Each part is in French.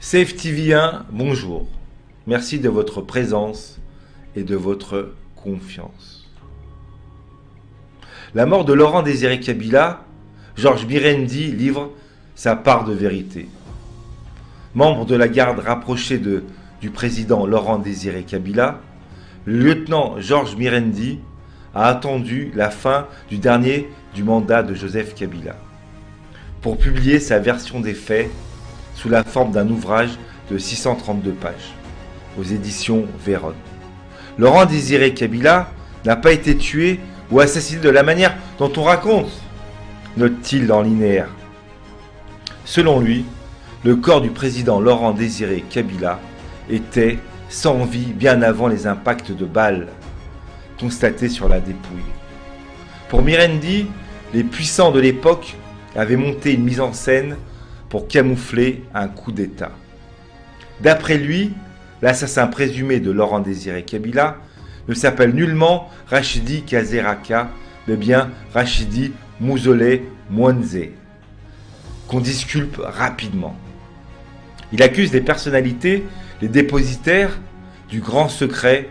Safe TV 1, bonjour. Merci de votre présence et de votre confiance. La mort de Laurent Désiré Kabila, Georges Mirendi livre sa part de vérité. Membre de la garde rapprochée du président Laurent Désiré Kabila, le lieutenant Georges Mirendi a attendu la fin du dernier du mandat de Joseph Kabila pour publier sa version des faits sous la forme d'un ouvrage de 632 pages aux éditions Véron. Laurent Désiré Kabila n'a pas été tué ou assassiné de la manière dont on raconte, note-t-il dans Linéaire. Selon lui, le corps du président Laurent Désiré Kabila était sans vie bien avant les impacts de balles constatés sur la dépouille. Pour Mirendi, les puissants de l'époque avaient monté une mise en scène pour camoufler un coup d'État. D'après lui, l'assassin présumé de Laurent Désiré Kabila ne s'appelle nullement Rachidi Kazeraka, mais bien Rachidi Mouzolé Mwanze, qu'on disculpe rapidement. Il accuse les personnalités, les dépositaires du grand secret,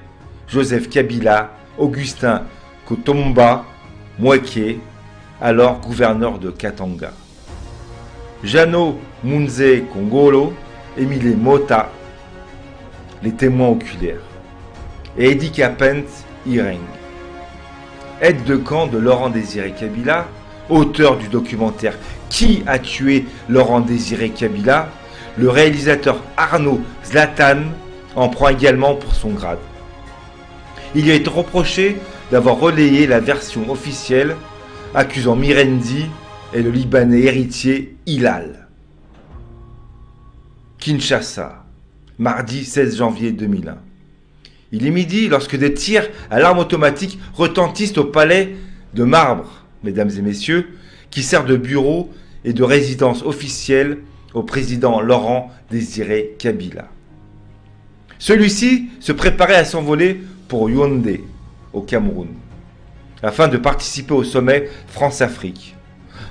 Joseph Kabila, Augustin Kotomba Mweke, alors gouverneur de Katanga, Jano Munze Kongolo, Émile Mota, les témoins oculaires, et Edi Kapent Ireng, aide de camp de Laurent Désiré Kabila, auteur du documentaire Qui a tué Laurent Désiré Kabila, le réalisateur Arnaud Zlatan en prend également pour son grade. Il lui est reproché d'avoir relayé la version officielle accusant Mirendi et le Libanais héritier Hilal. Kinshasa, mardi 16 janvier 2001. Il est midi lorsque des tirs à l'arme automatique retentissent au palais de marbre, mesdames et messieurs, qui sert de bureau et de résidence officielle au président Laurent Désiré Kabila. Celui-ci se préparait à s'envoler pour Yaoundé, au Cameroun, afin de participer au sommet France-Afrique.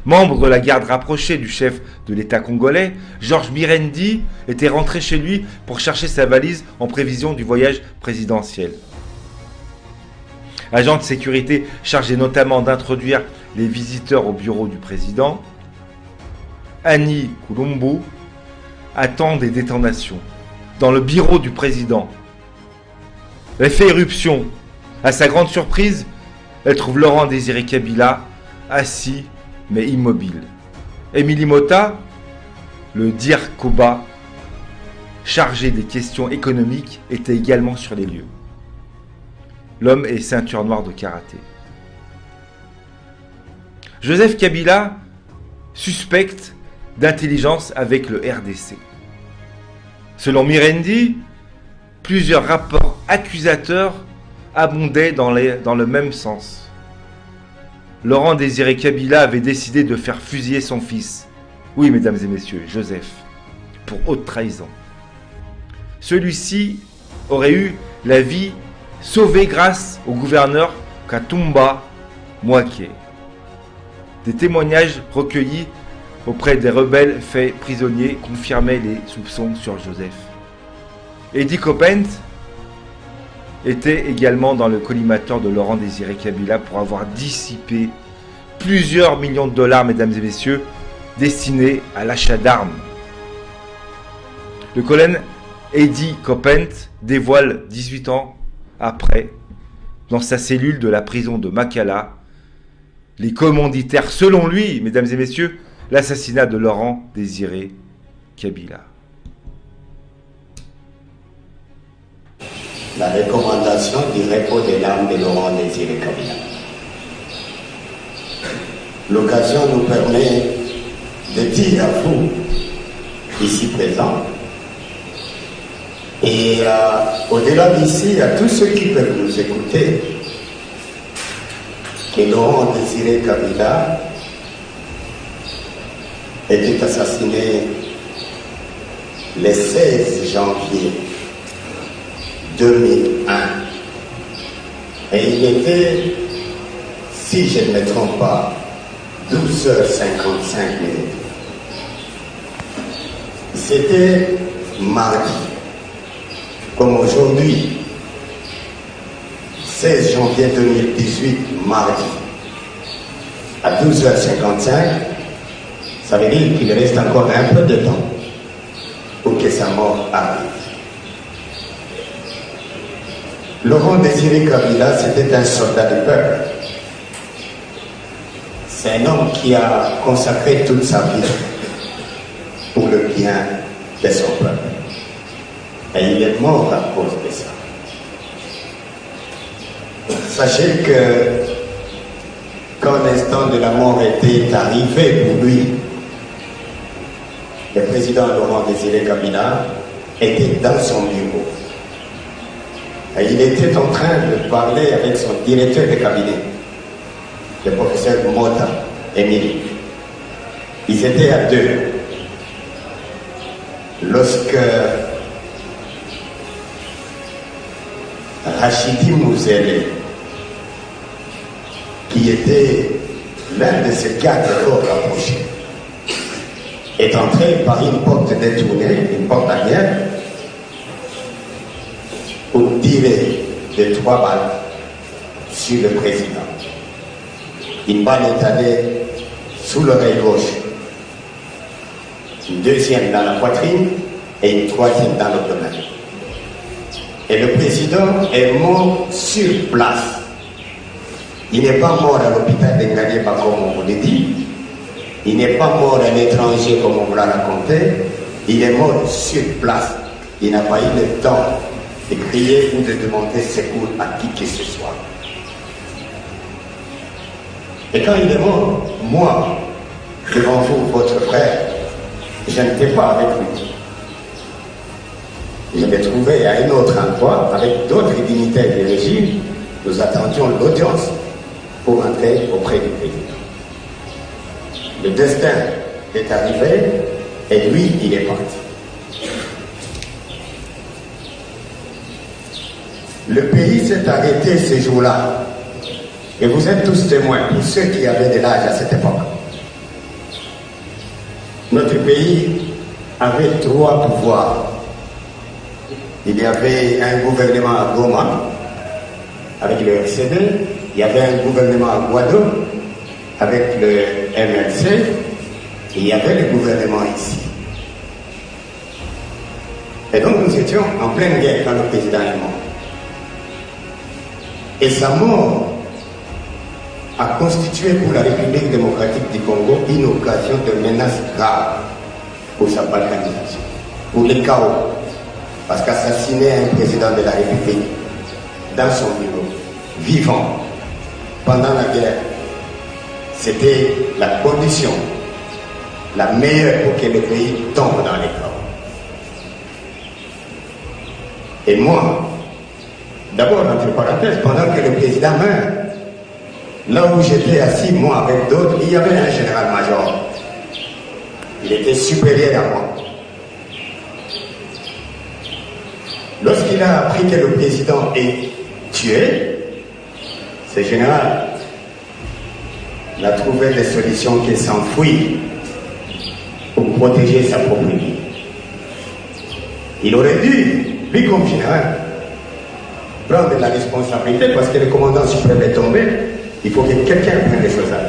Membre de la garde rapprochée du chef de l'État congolais, Georges Mirendi était rentré chez lui pour chercher sa valise en prévision du voyage présidentiel. Agent de sécurité chargé notamment d'introduire les visiteurs au bureau du président, Annie Koulombo attend des détonations dans le bureau du président. Elle fait irruption. À sa grande surprise, elle trouve Laurent Désiré Kabila assis mais immobile. Émilie Mota, le Dir Koba, chargé des questions économiques, était également sur les lieux. L'homme est ceinture noire de karaté. Joseph Kabila suspecte d'intelligence avec le RDC. Selon Mirendi, plusieurs rapports accusateurs abondaient dans le même sens. Laurent Désiré Kabila avait décidé de faire fusiller son fils, oui mesdames et messieurs, Joseph, pour haute trahison. Celui-ci aurait eu la vie sauvée grâce au gouverneur Katumba Mwake. Des témoignages recueillis auprès des rebelles faits prisonniers confirmaient les soupçons sur Joseph. Edi Kopent était également dans le collimateur de Laurent Désiré Kabila pour avoir dissipé plusieurs millions de dollars, mesdames et messieurs, destinés à l'achat d'armes. Le colonel Edi Kopent dévoile 18 ans après, dans sa cellule de la prison de Makala, les commanditaires, selon lui, mesdames et messieurs, l'assassinat de Laurent Désiré Kabila. La recommandation du repos des larmes de Laurent Désiré Kabila. L'occasion nous permet de dire à vous, ici présents, et au-delà d'ici, à tous ceux qui peuvent nous écouter, que Laurent Désiré Kabila était assassiné le 16 janvier 2001. Et il était, si je ne me trompe pas, 12h55. C'était mardi, comme aujourd'hui, 16 janvier 2018, mardi, à 12h55, ça veut dire qu'il reste encore un peu de temps pour que sa mort arrive. Laurent Désiré Kabila, c'était un soldat du peuple. C'est un homme qui a consacré toute sa vie pour le bien de son peuple. Et il est mort à cause de ça. Sachez que quand l'instant de la mort était arrivé pour lui, le président Laurent Désiré Kabila était dans son bureau. Et il était en train de parler avec son directeur de cabinet, le professeur Mota Émile. Ils étaient à deux. Lorsque Rachidi Mouzele, qui était l'un de ces quatre corps rapprochés, est entré par une porte détournée, une porte arrière, pour tirer de 3 balles sur le président. Une balle est allée sous l'oreille gauche, une deuxième dans la poitrine et une troisième dans l'abdomen. Et le président est mort sur place. Il n'est pas mort à l'hôpital de Ngalieba comme on vous l'a dit. Il n'est pas mort à l'étranger comme on vous l'a raconté. Il est mort sur place. Il n'a pas eu le temps de crier ou de demander secours à qui que ce soit. Et quand il est mort, moi, devant vous, votre frère, je n'étais pas avec lui. Je l'ai trouvé à un autre endroit avec d'autres dignitaires du régime. Nous attendions l'audience pour entrer auprès du président. Le destin est arrivé et lui, il est parti. Le pays s'est arrêté ces jours-là. Et vous êtes tous témoins, pour ceux qui avaient de l'âge à cette époque. Notre pays avait 3 pouvoirs. Il y avait un gouvernement à Goma, avec le RCD. Il y avait un gouvernement à Guadeloupe, avec le MLC. Et il y avait le gouvernement ici. Et donc nous étions en pleine guerre quand le président est mort. Et sa mort a constitué pour la République démocratique du Congo une occasion de menace grave pour sa balkanisation, pour le chaos. Parce qu'assassiner un président de la République dans son bureau, vivant, pendant la guerre, c'était la condition la meilleure pour que le pays tombe dans les chaos. Et moi, d'abord, entre parenthèses, pendant que le président meurt, là où j'étais assis, moi avec d'autres, il y avait un général-major. Il était supérieur à moi. Lorsqu'il a appris que le président est tué, ce général, il a trouvé des solutions qui s'enfuient pour protéger sa propre vie. Il aurait dû, lui comme général, prendre la responsabilité parce que le commandant suprême est tombé. Il faut que quelqu'un prenne les choses à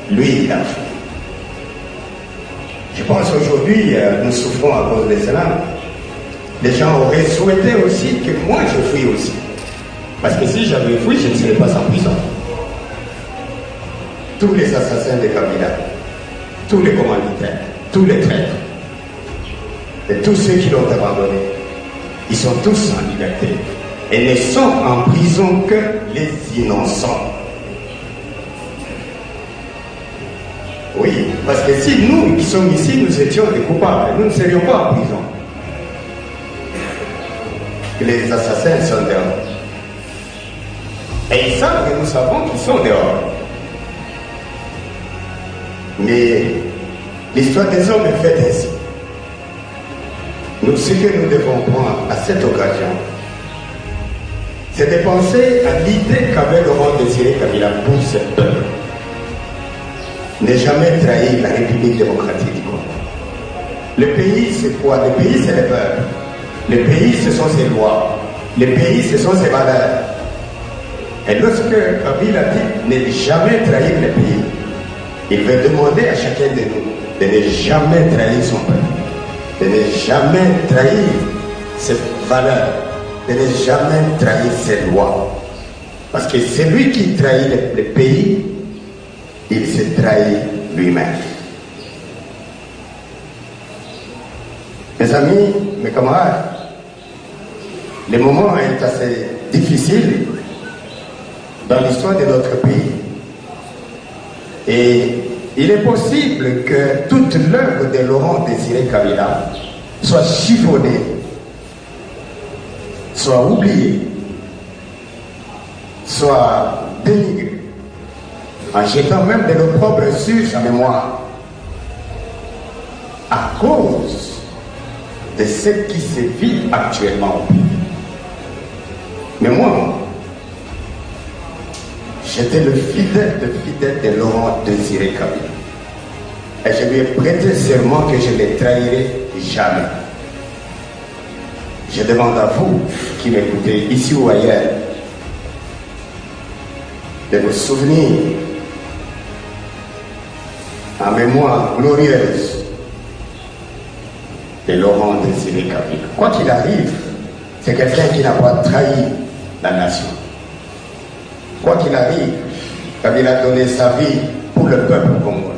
lui. Lui, il a fait. Je pense aujourd'hui, nous souffrons à cause de cela. Les gens auraient souhaité aussi que moi je fuis aussi. Parce que si j'avais fui, je ne serais pas en prison. Tous les assassins de Kabila, tous les commanditaires, tous les traîtres, et tous ceux qui l'ont abandonné, ils sont tous en liberté. Et ne sont en prison que les innocents. Oui, parce que si nous qui sommes ici, nous étions des coupables, nous ne serions pas en prison. Les assassins sont dehors. Et ils savent que nous savons qu'ils sont dehors. Mais l'histoire des hommes est faite ainsi. Nous, ce que nous devons prendre à cette occasion, c'est de penser à l'idée qu'avait Laurent Désiré Kabila pour ce peuple. Ne jamais trahir la République démocratique du Congo. Le pays, c'est quoi? Le pays, c'est le peuple. Le pays, ce sont ses lois. Le pays, ce sont ses valeurs. Et lorsque Kabila dit ne jamais trahir le pays, il veut demander à chacun de nous de ne jamais trahir son peuple, de ne jamais trahir ses valeurs, de ne jamais trahir ses lois. Parce que celui qui trahit le pays, il se trahit lui-même. Mes amis, mes camarades, le moment est assez difficile dans l'histoire de notre pays. Et il est possible que toute l'œuvre de Laurent Désiré Kabila soit chiffonnée, soit oubliée, soit dénigrée, en jetant même de l'opprobre sur sa mémoire, à cause de ce qui se vit actuellement au pays. Mais moi, j'étais le fidèle de Laurent Désiré Kabila. Et je lui ai prêté serment que je ne les trahirai jamais. Je demande à vous qui m'écoutez, ici ou ailleurs, de vous souvenir en mémoire glorieuse de Laurent Désiré Kabila. Quoi qu'il arrive, c'est quelqu'un qui n'a pas trahi la nation. Quoi qu'il arrive, Kabila a donné sa vie pour le peuple congolais.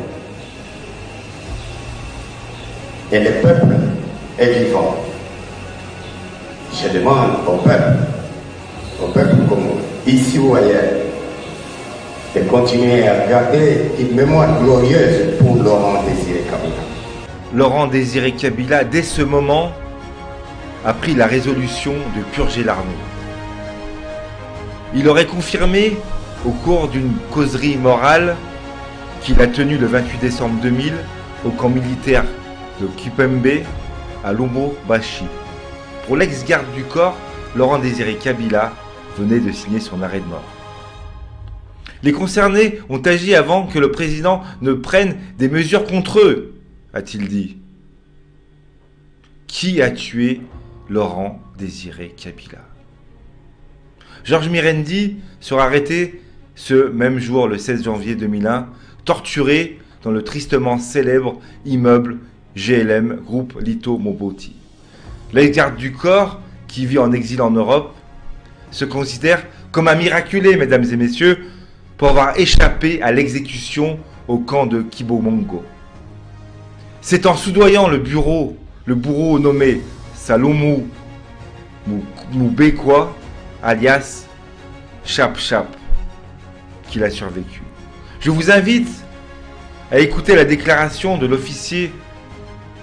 Et le peuple est vivant. Je demande au peuple congolais, ici ou ailleurs, de continuer à garder une mémoire glorieuse pour Laurent Désiré Kabila. Laurent Désiré Kabila, dès ce moment, a pris la résolution de purger l'armée. Il aurait confirmé, au cours d'une causerie morale qu'il a tenue le 28 décembre 2000 au camp militaire de Kipembe à Lubumbashi. Pour l'ex-garde du corps, Laurent Désiré Kabila venait de signer son arrêt de mort. Les concernés ont agi avant que le président ne prenne des mesures contre eux, a-t-il dit. Qui a tué Laurent Désiré Kabila? Georges Mirendi sera arrêté ce même jour, le 16 janvier 2001, torturé dans le tristement célèbre immeuble GLM Groupe Lito Moboti. L'ex-garde du corps, qui vit en exil en Europe, se considère comme un miraculé, mesdames et messieurs, pour avoir échappé à l'exécution au camp de Kibomongo. C'est en soudoyant le bourreau nommé Salomu Mubekwa, alias Chap Chap, qu'il a survécu. Je vous invite à écouter la déclaration de l'officier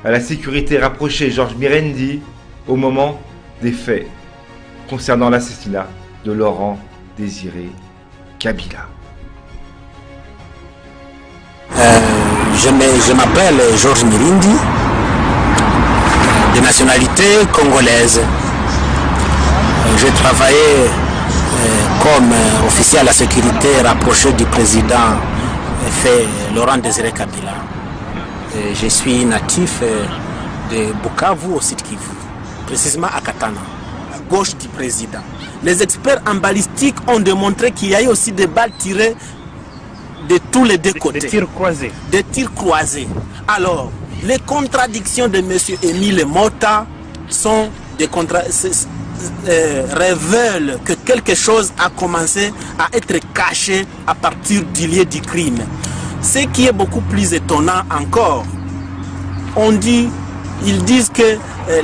à la sécurité rapprochée Georges Mirendi au moment des faits concernant l'assassinat de Laurent Désiré Kabila. Je m'appelle Georges Mirendi, de nationalité congolaise. J'ai travaillé comme officier à la sécurité rapproché du président Laurent Désiré Kabila. Je suis natif de Bukavu au Sud Kivu, précisément à Katana, à gauche du président. Les experts en balistique ont démontré qu'il y a eu aussi des balles tirées de tous les deux côtés. Des tirs croisés. Des tirs croisés. Alors, les contradictions de M. Émile Mota sont des révèlent que quelque chose a commencé à être caché à partir du lieu du crime. Ce qui est beaucoup plus étonnant encore, ils disent que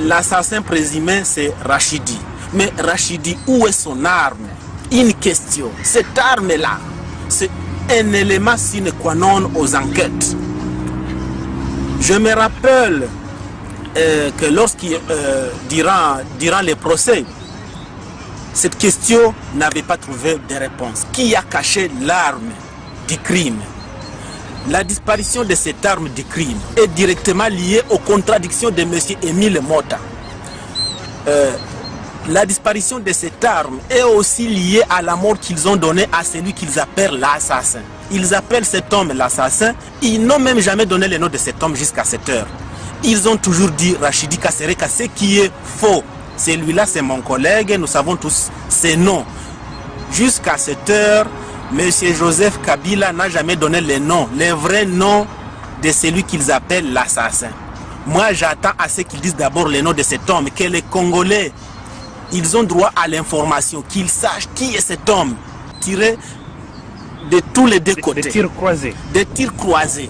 l'assassin présumé c'est Rachidi. Mais Rachidi, où est son arme? Une question. Cette arme-là, c'est un élément sine qua non aux enquêtes. Je me rappelle que durant les procès, cette question n'avait pas trouvé de réponse. Qui a caché l'arme du crime? La disparition de cette arme du crime est directement liée aux contradictions de M. Émile Mota. La disparition de cette arme est aussi liée à la mort qu'ils ont donnée à celui qu'ils appellent l'assassin. Ils appellent cet homme l'assassin. Ils n'ont même jamais donné le nom de cet homme jusqu'à cette heure. Ils ont toujours dit Rachidi Kasereka, ce qui est faux. Celui-là, c'est mon collègue, nous savons tous ses noms. Jusqu'à cette heure, M. Joseph Kabila n'a jamais donné les noms, les vrais noms de celui qu'ils appellent l'assassin. Moi, j'attends à ce qu'ils disent d'abord les noms de cet homme, que les Congolais, ils ont droit à l'information, qu'ils sachent qui est cet homme, tiré de tous les deux côtés. Des tirs croisés. Des tirs croisés.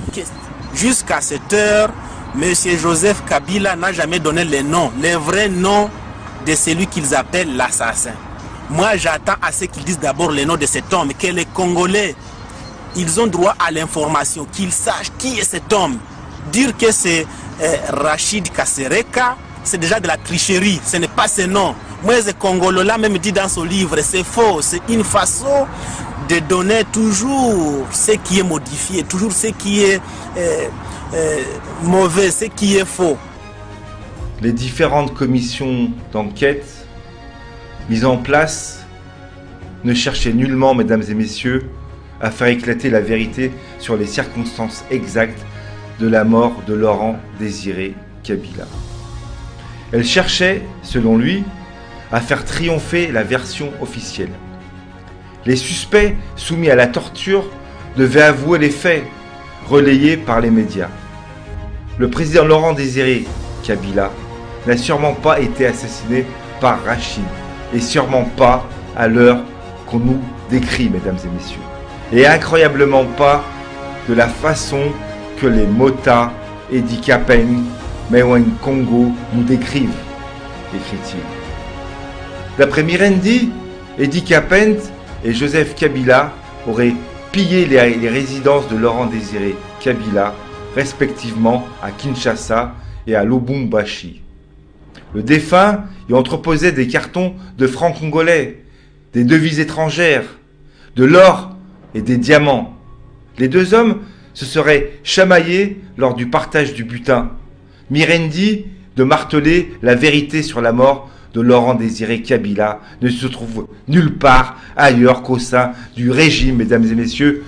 Jusqu'à cette heure, M. Joseph Kabila n'a jamais donné les noms, les vrais noms de celui qu'ils appellent l'assassin. Moi, j'attends à ce qu'ils disent d'abord les noms de cet homme, que les Congolais, ils ont droit à l'information, qu'ils sachent qui est cet homme. Dire que c'est Rachid Kasereka, c'est déjà de la tricherie, ce n'est pas ce nom. Moi, ce Congolais-là même dit dans son livre, c'est faux, c'est une façon de donner toujours ce qui est modifié, toujours ce qui est mauvais, ce qui est faux. Les différentes commissions d'enquête mises en place ne cherchaient nullement, mesdames et messieurs, à faire éclater la vérité sur les circonstances exactes de la mort de Laurent Désiré Kabila. Elles cherchaient, selon lui, à faire triompher la version officielle. Les suspects soumis à la torture devaient avouer les faits relayés par les médias. Le président Laurent Désiré Kabila n'a sûrement pas été assassiné par Rachid, et sûrement pas à l'heure qu'on nous décrit, mesdames et messieurs. Et incroyablement pas de la façon que les Mota, Edi Kapeng, Mewen Congo nous décrivent, écrit-il. D'après Mirendi, Edi Kapeng et Joseph Kabila auraient pillé les résidences de Laurent Désiré Kabila, respectivement à Kinshasa et à Lubumbashi. Le défunt y entreposait des cartons de francs congolais, des devises étrangères, de l'or et des diamants. Les deux hommes se seraient chamaillés lors du partage du butin. Mirendi de marteler la vérité sur la mort de Laurent Désiré Kabila ne se trouve nulle part ailleurs qu'au sein du régime, mesdames et messieurs,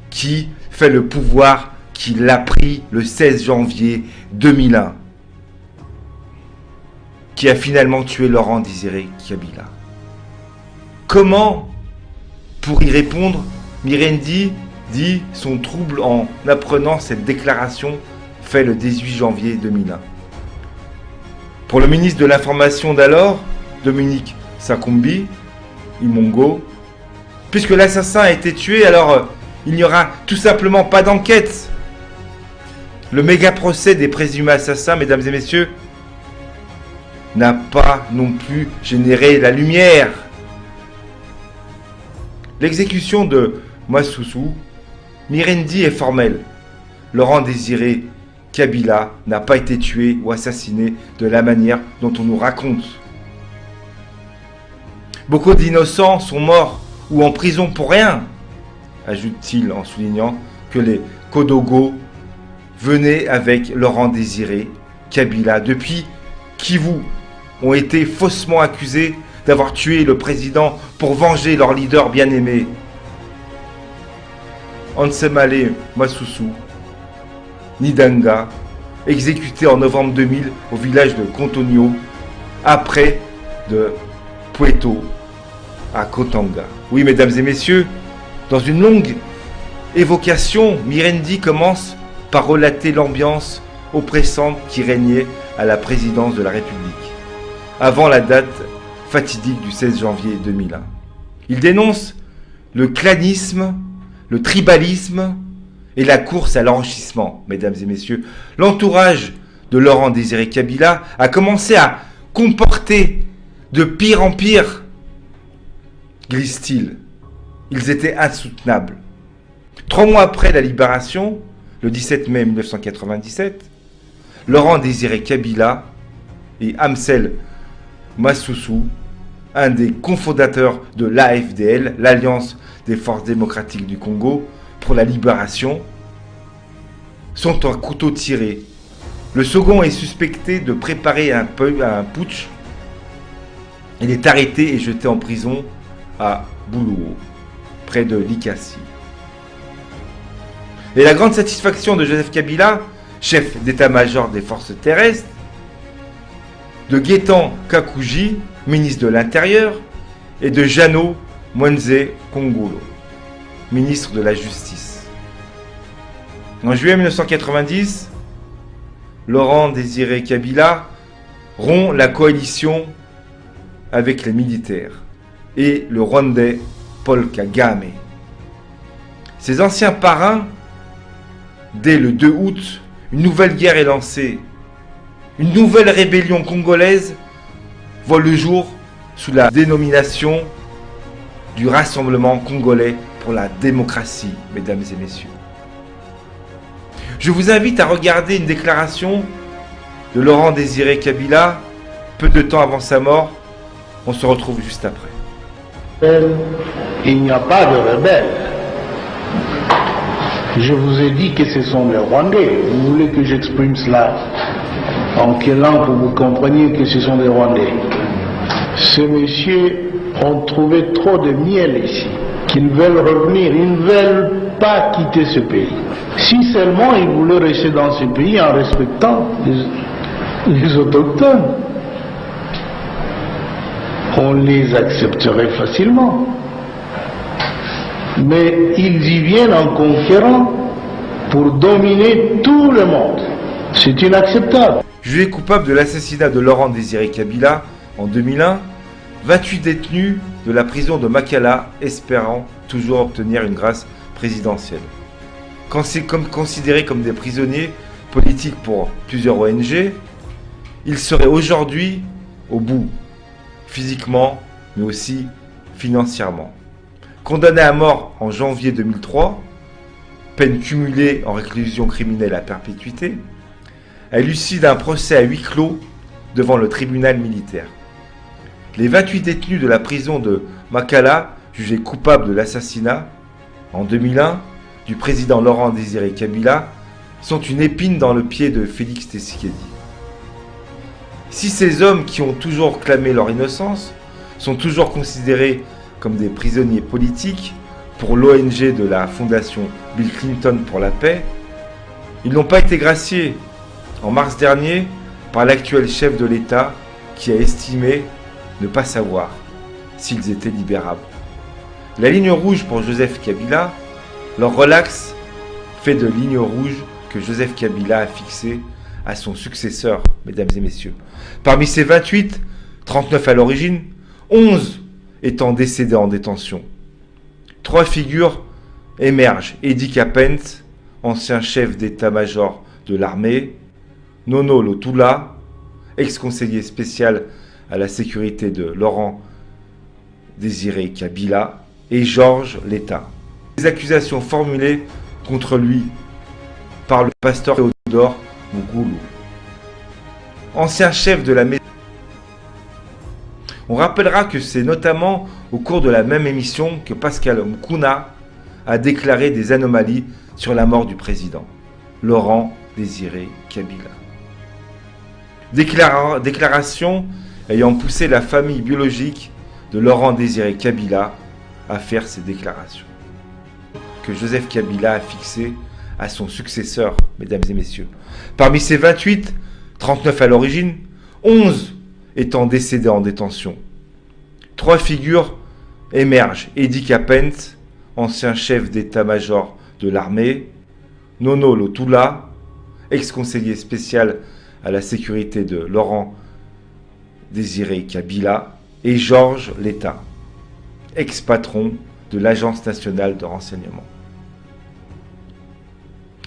qui fait le pouvoir qu'il a pris le 16 janvier 2001, qui a finalement tué Laurent Désiré Kabila. Comment, pour y répondre, Mirendi dit son trouble en apprenant cette déclaration faite le 18 janvier 2001. Pour le ministre de l'Information d'alors, Dominique Sakumbi Imongo, puisque l'assassin a été tué, alors il n'y aura tout simplement pas d'enquête. Le méga procès des présumés assassins, mesdames et messieurs, n'a pas non plus généré la lumière. L'exécution de Massousou, Mirendi est formelle. Laurent Désiré Kabila n'a pas été tué ou assassiné de la manière dont on nous raconte. Beaucoup d'innocents sont morts ou en prison pour rien, ajoute-t-il en soulignant que les Kodogo venaient avec Laurent Désiré Kabila depuis Kivu, ont été faussement accusés d'avoir tué le président pour venger leur leader bien-aimé. Ansemale Massousou Nidanga, exécuté en novembre 2000 au village de Kontonio, après de Pueto à Kotanga. Oui, mesdames et messieurs, dans une longue évocation, Mirendi commence par relater l'ambiance oppressante qui régnait à la présidence de la République, avant la date fatidique du 16 janvier 2001. Il dénonce le clanisme, le tribalisme et la course à l'enrichissement, mesdames et messieurs. L'entourage de Laurent Désiré Kabila a commencé à comporter de pire en pire, glisse-t-il. Ils étaient insoutenables. 3 mois après la libération, le 17 mai 1997, Laurent Désiré Kabila et Amsel Massousou, un des cofondateurs de l'AFDL, l'Alliance des Forces démocratiques du Congo pour la libération, sont à couteau tiré. Le second est suspecté de préparer un putsch. Il est arrêté et jeté en prison à Boulouo, près de Likasi. Et la grande satisfaction de Joseph Kabila chef d'état-major des forces terrestres, de Gaétan Kakuji, ministre de l'Intérieur, et de Jeannot Mwenze Kongolo, ministre de la Justice. En juillet 1990, Laurent Désiré Kabila rompt la coalition avec les militaires et le Rwandais Paul Kagame. Ses anciens parrains, dès le 2 août, une nouvelle guerre est lancée. Une nouvelle rébellion congolaise voit le jour sous la dénomination du Rassemblement congolais pour la démocratie, mesdames et messieurs. Je vous invite à regarder une déclaration de Laurent Désiré Kabila, peu de temps avant sa mort. On se retrouve juste après. Il n'y a pas de rebelles. Je vous ai dit que ce sont les Rwandais. Vous voulez que j'exprime cela en quelle langue pour que vous compreniez que ce sont des Rwandais? Ces messieurs ont trouvé trop de miel ici, qu'ils veulent revenir, ils ne veulent pas quitter ce pays. Si seulement ils voulaient rester dans ce pays en respectant les autochtones, on les accepterait facilement. Mais ils y viennent en conquérant pour dominer tout le monde. C'est inacceptable. Jugé coupable de l'assassinat de Laurent Désiré Kabila en 2001, 28 détenus de la prison de Makala espérant toujours obtenir une grâce présidentielle. Considérés comme des prisonniers politiques pour plusieurs ONG, ils seraient aujourd'hui au bout, physiquement mais aussi financièrement. Condamnés à mort en janvier 2003, peine cumulée en réclusion criminelle à perpétuité, à l'issue d'un procès à huis clos devant le tribunal militaire. Les 28 détenus de la prison de Makala, jugés coupables de l'assassinat, en 2001, du président Laurent Désiré Kabila, sont une épine dans le pied de Félix Tshisekedi. Si ces hommes qui ont toujours clamé leur innocence sont toujours considérés comme des prisonniers politiques pour l'ONG de la fondation Bill Clinton pour la paix, ils n'ont pas été graciés en mars dernier par l'actuel chef de l'État qui a estimé ne pas savoir s'ils étaient libérables. La ligne rouge pour Joseph Kabila, leur relax fait de ligne rouge que Joseph Kabila a fixée à son successeur, mesdames et messieurs. Parmi ces 28, 39 à l'origine, 11 étant décédés en détention. 3 figures émergent. Edi Kapent, ancien chef d'état-major de l'armée, Nono Lotula, ex-conseiller spécial à la sécurité de Laurent Désiré Kabila, et Georges Leta. Les accusations formulées contre lui par le pasteur Théodore Mougoulou, ancien chef de la maison. On rappellera que c'est notamment au cours de la même émission que Pascal Mkouna a déclaré des anomalies sur la mort du président, Laurent Désiré Kabila. Déclaration ayant poussé la famille biologique de Laurent Désiré Kabila à faire ces déclarations, que Joseph Kabila a fixées à son successeur, mesdames et messieurs. Parmi ces 28, 39 à l'origine, 11 étant décédés en détention. 3 figures émergent. Edi Kapent, ancien chef d'état-major de l'armée, Nono Lotula, ex-conseiller spécial à la sécurité de Laurent Désiré Kabila, et Georges Leta, ex-patron de l'Agence nationale de renseignement.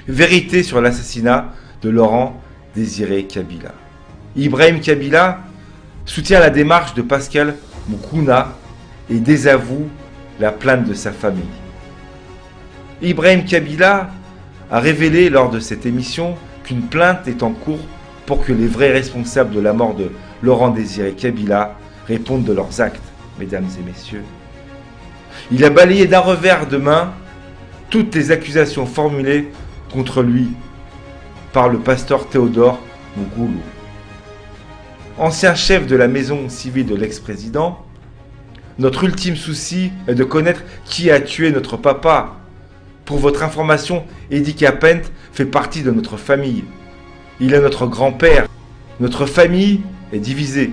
Vérité sur l'assassinat de Laurent Désiré Kabila. Ibrahim Kabila soutient la démarche de Pascal Mkouna et désavoue la plainte de sa famille. Ibrahim Kabila a révélé lors de cette émission qu'une plainte est en cours pour que les vrais responsables de la mort de Laurent Désiré Kabila répondent de leurs actes, mesdames et messieurs. Il a balayé d'un revers de main toutes les accusations formulées contre lui par le pasteur Théodore Mougoulou. Ancien chef de la maison civile de l'ex-président, notre ultime souci est de connaître qui a tué notre papa. Pour votre information, Edi Kapent fait partie de notre famille. Il est notre grand-père. Notre famille est divisée.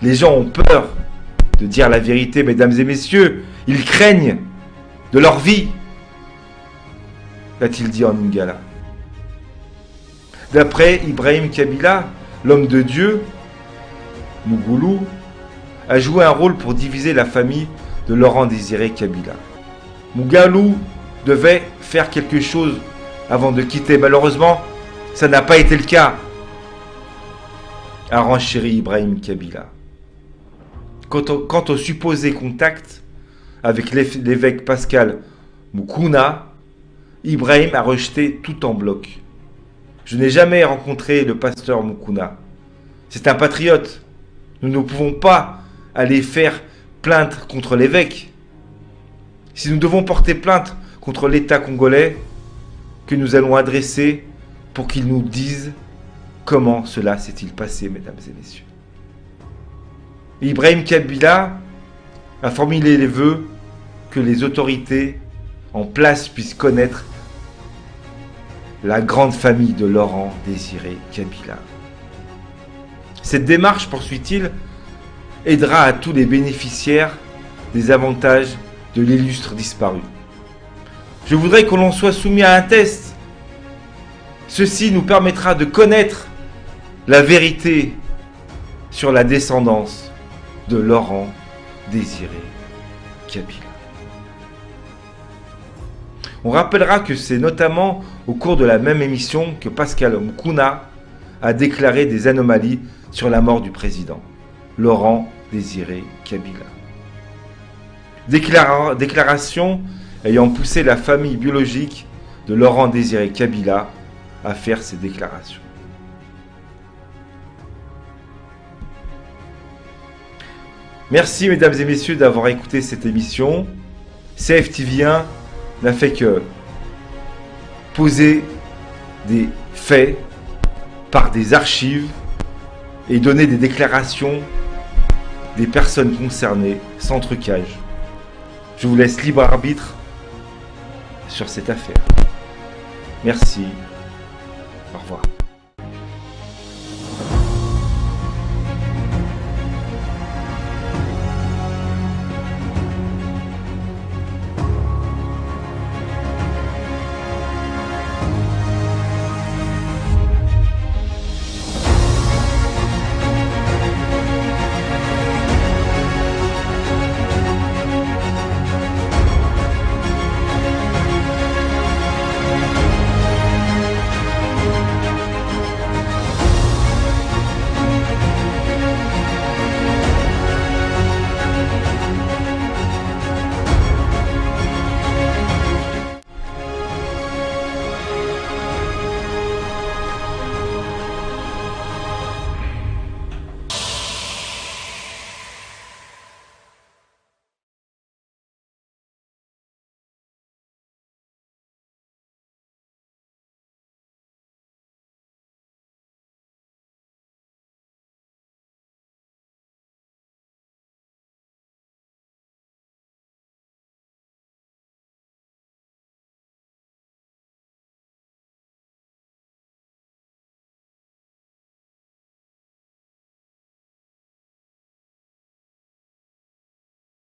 Les gens ont peur de dire la vérité, mesdames et messieurs. Ils craignent de leur vie, a-t-il dit en lingala. D'après Ibrahim Kabila, l'homme de Dieu, Mougoulou, a joué un rôle pour diviser la famille de Laurent Désiré Kabila. Mougoulou devait faire quelque chose avant de quitter. Malheureusement, ça n'a pas été le cas, a renchéri Ibrahim Kabila. Quant au supposé contact avec l'évêque Pascal Moukouna, Ibrahim a rejeté tout en bloc. Je n'ai jamais rencontré le pasteur Moukouna. C'est un patriote. Nous ne pouvons pas aller faire plainte contre l'évêque. Si nous devons porter plainte contre l'État congolais, que nous allons adresser pour qu'il nous dise comment cela s'est-il passé, mesdames et messieurs. Ibrahim Kabila a formulé les vœux que les autorités en place puissent connaître la grande famille de Laurent Désiré Kabila. Cette démarche, poursuit-il, aidera à tous les bénéficiaires des avantages de l'illustre disparu. Je voudrais que l'on soit soumis à un test. Ceci nous permettra de connaître la vérité sur la descendance de Laurent Désiré Kabila. On rappellera que c'est notamment au cours de la même émission que Pascal Moukouna a déclaré des anomalies sur la mort du président, Laurent Désiré Kabila. Déclaration ayant poussé la famille biologique de Laurent Désiré Kabila à faire ces déclarations. Merci mesdames et messieurs d'avoir écouté cette émission. CFTV1 n'a fait que poser des faits par des archives et donner des déclarations des personnes concernées sans trucage. Je vous laisse libre arbitre sur cette affaire. Merci. Au revoir.